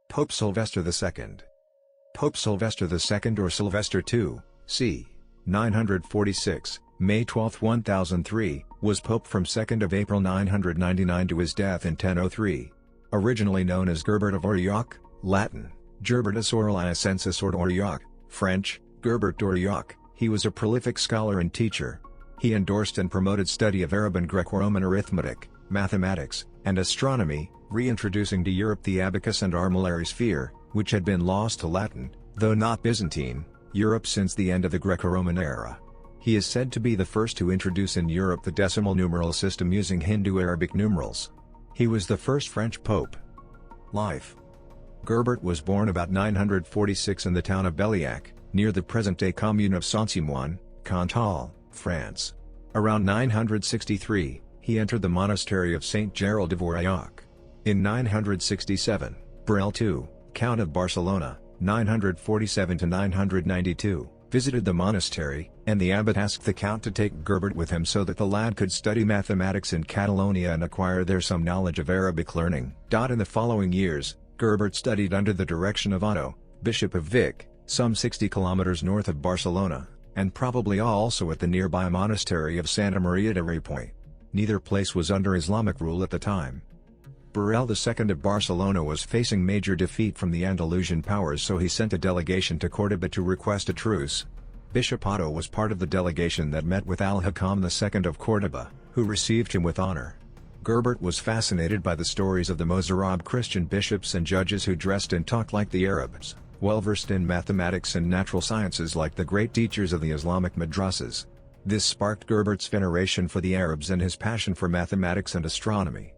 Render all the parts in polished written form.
Pope Sylvester II. Pope Sylvester II or Sylvester II, c. 946, May 12, 1003, was pope from 2nd of April 999 to his death in 1003. Originally known as Gerbert of Aurillac, Latin, Gerbertus Aureliacensis or Aurillac, French, Gerbert d'Aurillac, he was a prolific scholar and teacher. He endorsed and promoted study of Arab and Greco-Roman arithmetic, mathematics, and astronomy, reintroducing to Europe the Abacus and armillary sphere, which had been lost to Latin, though not Byzantine, Europe since the end of the Greco-Roman era. He is said to be the first to introduce in Europe the decimal numeral system using Hindu-Arabic numerals. He was the first French pope. Life. Gerbert was born about 946 in the town of Aurillac, near the present-day commune of Saint-Simon, Cantal, France. Around 963, he entered the monastery of Saint Gerald of Aurillac. In 967, Beryl II, Count of Barcelona, 947–992, visited the monastery, and the abbot asked the count to take Gerbert with him so that the lad could study mathematics in Catalonia and acquire there some knowledge of Arabic learning. In the following years, Gerbert studied under the direction of Otto, Bishop of Vic, some 60 kilometers north of Barcelona, and probably also at the nearby monastery of Santa Maria de Ripoll. Neither place was under Islamic rule at the time. Beryl II of Barcelona was facing major defeat from the Andalusian powers, so he sent a delegation to Córdoba to request a truce. Bishop Otto was part of the delegation that met with Al-Hakam II of Córdoba, who received him with honor. Gerbert was fascinated by the stories of the Mozarab Christian bishops and judges who dressed and talked like the Arabs, well versed in mathematics and natural sciences like the great teachers of the Islamic madrasas. This sparked Gerbert's veneration for the Arabs and his passion for mathematics and astronomy.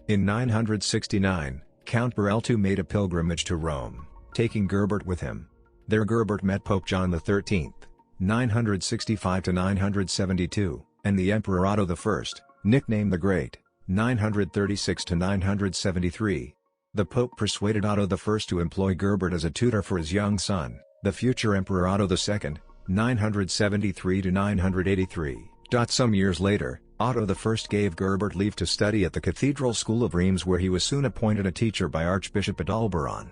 In 969, Count Beryl II made a pilgrimage to Rome, taking Gerbert with him. There Gerbert met Pope John XIII, 965–972, and the Emperor Otto I, nicknamed the Great, 936–973. The Pope persuaded Otto I to employ Gerbert as a tutor for his young son, the future Emperor Otto II, 973–983. Some years later, Otto I gave Gerbert leave to study at the Cathedral School of Reims, where he was soon appointed a teacher by Archbishop Adalberon.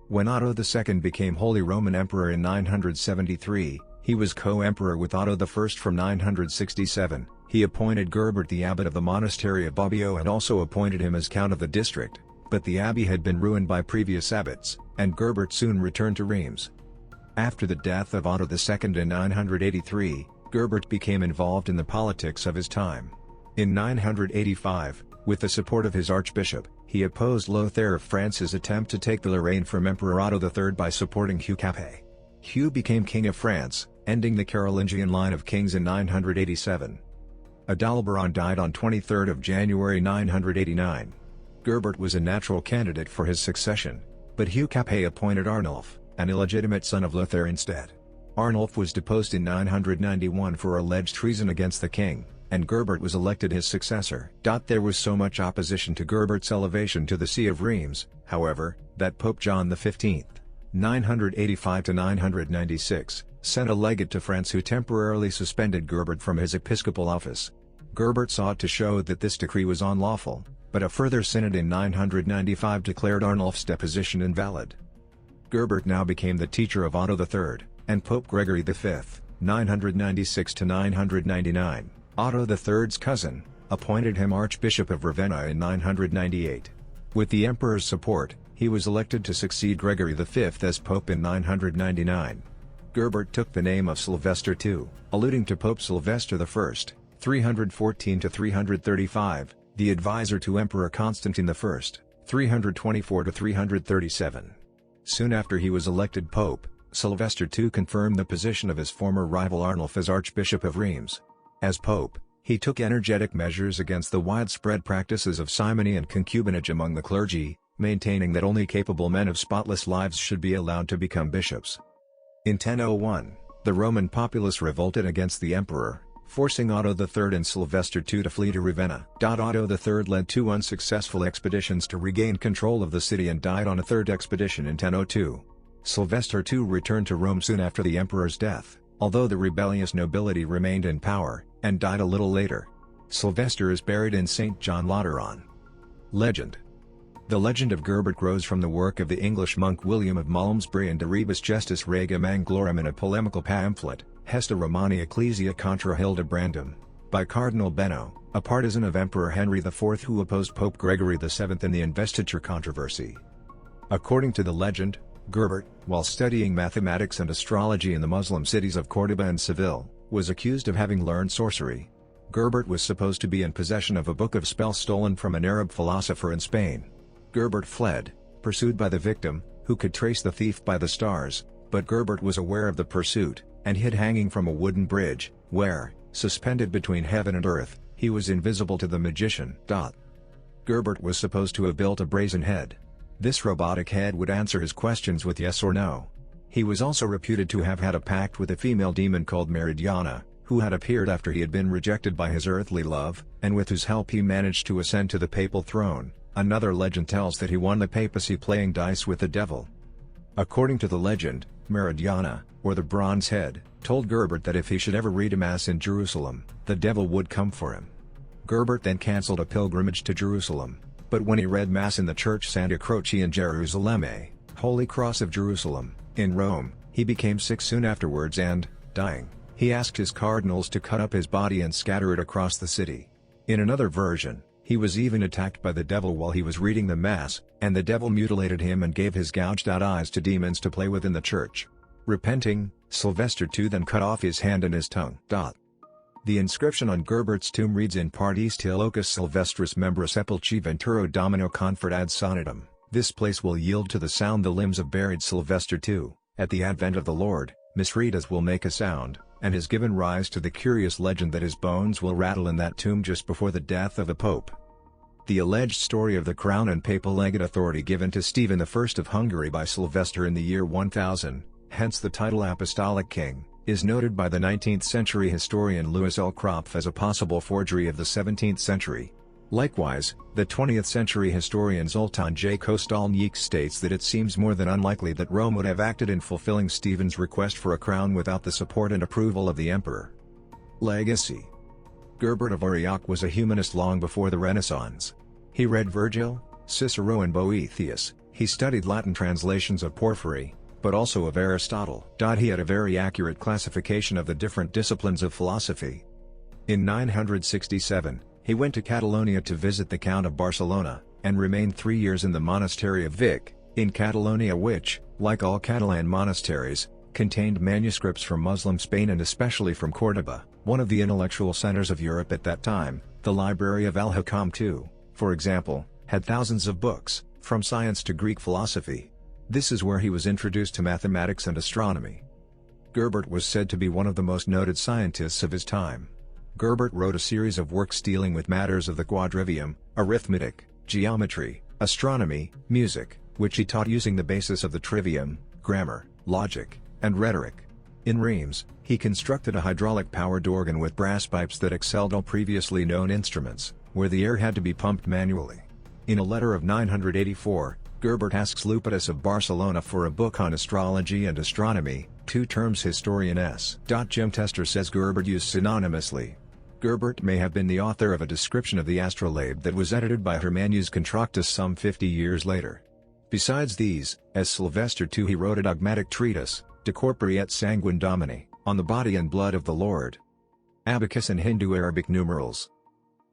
When Otto II became Holy Roman Emperor in 973, he was co-emperor with Otto I from 967. He appointed Gerbert the abbot of the monastery of Bobbio and also appointed him as count of the district, but the abbey had been ruined by previous abbots, and Gerbert soon returned to Reims. After the death of Otto II in 983, Gerbert became involved in the politics of his time. In 985, with the support of his archbishop, he opposed Lothair of France's attempt to take the Lorraine from Emperor Otto III by supporting Hugh Capet. Hugh became King of France, ending the Carolingian line of kings in 987. Adalberon died on 23 January 989. Gerbert was a natural candidate for his succession, but Hugh Capet appointed Arnulf, an illegitimate son of Lothair, instead. Arnulf was deposed in 991 for alleged treason against the king, and Gerbert was elected his successor. There was so much opposition to Gerbert's elevation to the See of Reims, however, that Pope John XV, 985–996, sent a legate to France who temporarily suspended Gerbert from his episcopal office. Gerbert sought to show that this decree was unlawful, but a further synod in 995 declared Arnulf's deposition invalid. Gerbert now became the teacher of Otto III, and Pope Gregory V, 996–999, Otto III's cousin, appointed him Archbishop of Ravenna in 998. With the emperor's support, he was elected to succeed Gregory V as pope in 999. Gerbert took the name of Sylvester II, alluding to Pope Sylvester I, 314–335, the advisor to Emperor Constantine I, 324–337. Soon after he was elected pope, Sylvester II confirmed the position of his former rival Arnulf as Archbishop of Reims. As pope, he took energetic measures against the widespread practices of simony and concubinage among the clergy, maintaining that only capable men of spotless lives should be allowed to become bishops. In 1001, the Roman populace revolted against the emperor, forcing Otto III and Sylvester II to flee to Ravenna. Otto III led 2 unsuccessful expeditions to regain control of the city and died on a third expedition in 1002. Sylvester II returned to Rome soon after the emperor's death, although the rebellious nobility remained in power, and died a little later. Sylvester is buried in St. John Lateran. Legend. The legend of Gerbert grows from the work of the English monk William of Malmesbury and De Rebus Gestis Regum Anglorum in a polemical pamphlet, Hesta Romani Ecclesia contra Hildebrandum, by Cardinal Benno, a partisan of Emperor Henry IV who opposed Pope Gregory VII in the investiture controversy. According to the legend, Gerbert, while studying mathematics and astrology in the Muslim cities of Córdoba and Seville, was accused of having learned sorcery. Gerbert was supposed to be in possession of a book of spells stolen from an Arab philosopher in Spain. Gerbert fled, pursued by the victim, who could trace the thief by the stars, but Gerbert was aware of the pursuit, and hid hanging from a wooden bridge, where, suspended between heaven and earth, he was invisible to the magician. Gerbert was supposed to have built a brazen head. This robotic head would answer his questions with yes or no. He was also reputed to have had a pact with a female demon called Meridiana, who had appeared after he had been rejected by his earthly love, and with whose help he managed to ascend to the papal throne. Another legend tells that he won the papacy playing dice with the devil. According to the legend, Meridiana, or the bronze head, told Gerbert that if he should ever read a mass in Jerusalem, the devil would come for him. Gerbert then cancelled a pilgrimage to Jerusalem, but when he read mass in the church Santa Croce in Gerusalemme, Holy Cross of Jerusalem, in Rome, he became sick soon afterwards and, dying, he asked his cardinals to cut up his body and scatter it across the city. In another version, he was even attacked by the devil while he was reading the mass, and the devil mutilated him and gave his gouged out eyes to demons to play with in the church. Repenting, Sylvester II then cut off his hand and his tongue. The inscription on Gerbert's tomb reads in part Iste locus Sylvestris membra sepulchi venturo domino confert ad sonitum. This place will yield to the sound the limbs of buried Sylvester II, at the advent of the Lord, misread as will make a sound, and has given rise to the curious legend that his bones will rattle in that tomb just before the death of a pope. The alleged story of the crown and papal legate authority given to Stephen I of Hungary by Sylvester in the year 1000, hence the title Apostolic King, is noted by the 19th century historian Louis L. Kropf as a possible forgery of the 17th century. Likewise, the 20th century historian Zoltan J. Kostalnyik states that it seems more than unlikely that Rome would have acted in fulfilling Stephen's request for a crown without the support and approval of the emperor. Legacy. Gerbert of Aurillac was a humanist long before the Renaissance. He read Virgil, Cicero and Boethius. He studied Latin translations of Porphyry, but also of Aristotle. He had a very accurate classification of the different disciplines of philosophy. In 967, he went to Catalonia to visit the Count of Barcelona, and remained 3 years in the monastery of Vic, in Catalonia which, like all Catalan monasteries, contained manuscripts from Muslim Spain and especially from Córdoba, one of the intellectual centers of Europe at that time. The library of Al-Hakam too, for example, had thousands of books, from science to Greek philosophy. This is where he was introduced to mathematics and astronomy. Gerbert was said to be one of the most noted scientists of his time. Gerbert wrote a series of works dealing with matters of the quadrivium, arithmetic, geometry, astronomy, music, which he taught using the basis of the trivium, grammar, logic, and rhetoric. In Reims, he constructed a hydraulic-powered organ with brass pipes that excelled all previously known instruments, where the air had to be pumped manually. In a letter of 984, Gerbert asks Lepidus of Barcelona for a book on astrology and astronomy, 2 terms historian S. Jem Tester says Gerbert used synonymously. Gerbert may have been the author of a description of the astrolabe that was edited by Hermannius Contractus some 50 years later. Besides these, as Sylvester II he wrote a dogmatic treatise, De Corpore et Sanguine Domini, on the body and blood of the Lord. Abacus and Hindu-Arabic numerals.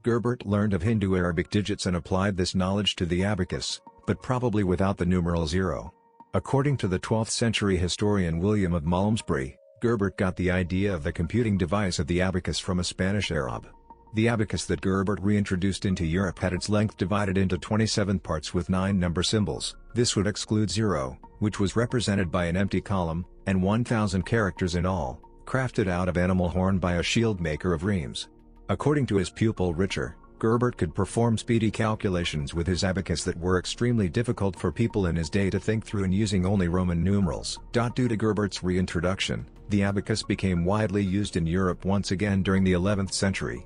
Gerbert learned of Hindu-Arabic digits and applied this knowledge to the abacus, but probably without the numeral 0. According to the 12th century historian William of Malmesbury, Gerbert got the idea of the computing device of the abacus from a Spanish Arab. The abacus that Gerbert reintroduced into Europe had its length divided into 27 parts with 9 number symbols. This would exclude 0, which was represented by an empty column, and 1,000 characters in all, crafted out of animal horn by a shield maker of Reims. According to his pupil Richer, Gerbert could perform speedy calculations with his abacus that were extremely difficult for people in his day to think through and using only Roman numerals. Due to Gerbert's reintroduction, the abacus became widely used in Europe once again during the 11th century.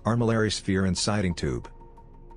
Armillary sphere and sighting tube.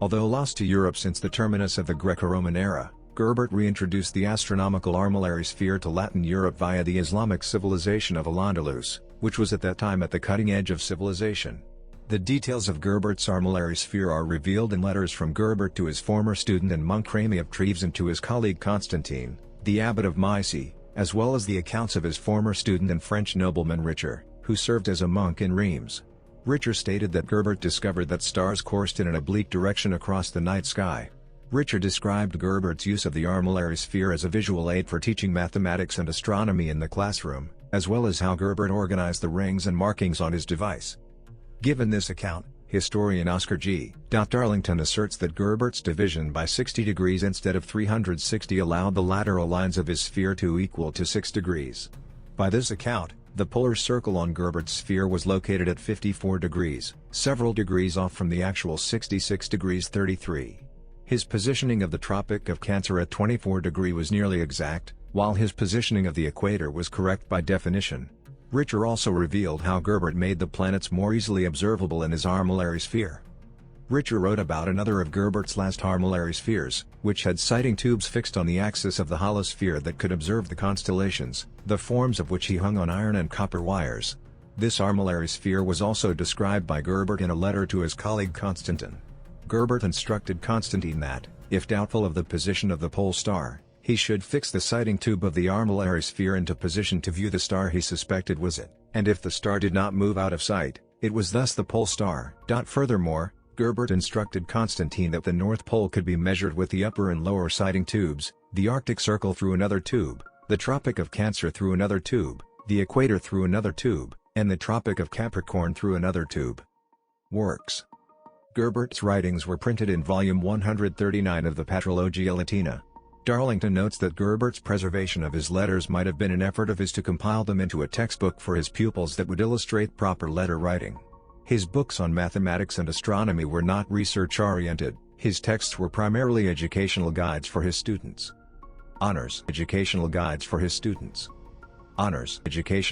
Although lost to Europe since the terminus of the Greco-Roman era, Gerbert reintroduced the astronomical armillary sphere to Latin Europe via the Islamic civilization of Al-Andalus, which was at that time at the cutting edge of civilization. The details of Gerbert's armillary sphere are revealed in letters from Gerbert to his former student and monk Remy of Treves and to his colleague Constantine, the abbot of Mysie, as well as the accounts of his former student and French nobleman Richer, who served as a monk in Reims. Richer stated that Gerbert discovered that stars coursed in an oblique direction across the night sky. Richer described Gerbert's use of the armillary sphere as a visual aid for teaching mathematics and astronomy in the classroom, as well as how Gerbert organized the rings and markings on his device. Given this account, historian Oscar G. Darlington asserts that Gerbert's division by 60 degrees instead of 360 allowed the lateral lines of his sphere to equal to 6 degrees. By this account, the polar circle on Gerbert's sphere was located at 54 degrees, several degrees off from the actual 66 degrees 33. His positioning of the Tropic of Cancer at 24 degrees was nearly exact, while his positioning of the equator was correct by definition. Richer also revealed how Gerbert made the planets more easily observable in his armillary sphere. Richer wrote about another of Gerbert's last armillary spheres, which had sighting tubes fixed on the axis of the hollow sphere that could observe the constellations, the forms of which he hung on iron and copper wires. This armillary sphere was also described by Gerbert in a letter to his colleague Constantine. Gerbert instructed Constantine that, if doubtful of the position of the pole star, he should fix the sighting tube of the armillary sphere into position to view the star he suspected was it, and if the star did not move out of sight, it was thus the pole star. Furthermore, Gerbert instructed Constantine that the North Pole could be measured with the upper and lower sighting tubes, the Arctic Circle through another tube, the Tropic of Cancer through another tube, the Equator through another tube, and the Tropic of Capricorn through another tube. Works. Gerbert's writings were printed in volume 139 of the Patrologia Latina. Darlington notes that Gerbert's preservation of his letters might have been an effort of his to compile them into a textbook for his pupils that would illustrate proper letter writing. His books on mathematics and astronomy were not research-oriented, his texts were primarily educational guides for his students. Honors. Educational guides for his students. Honors. Education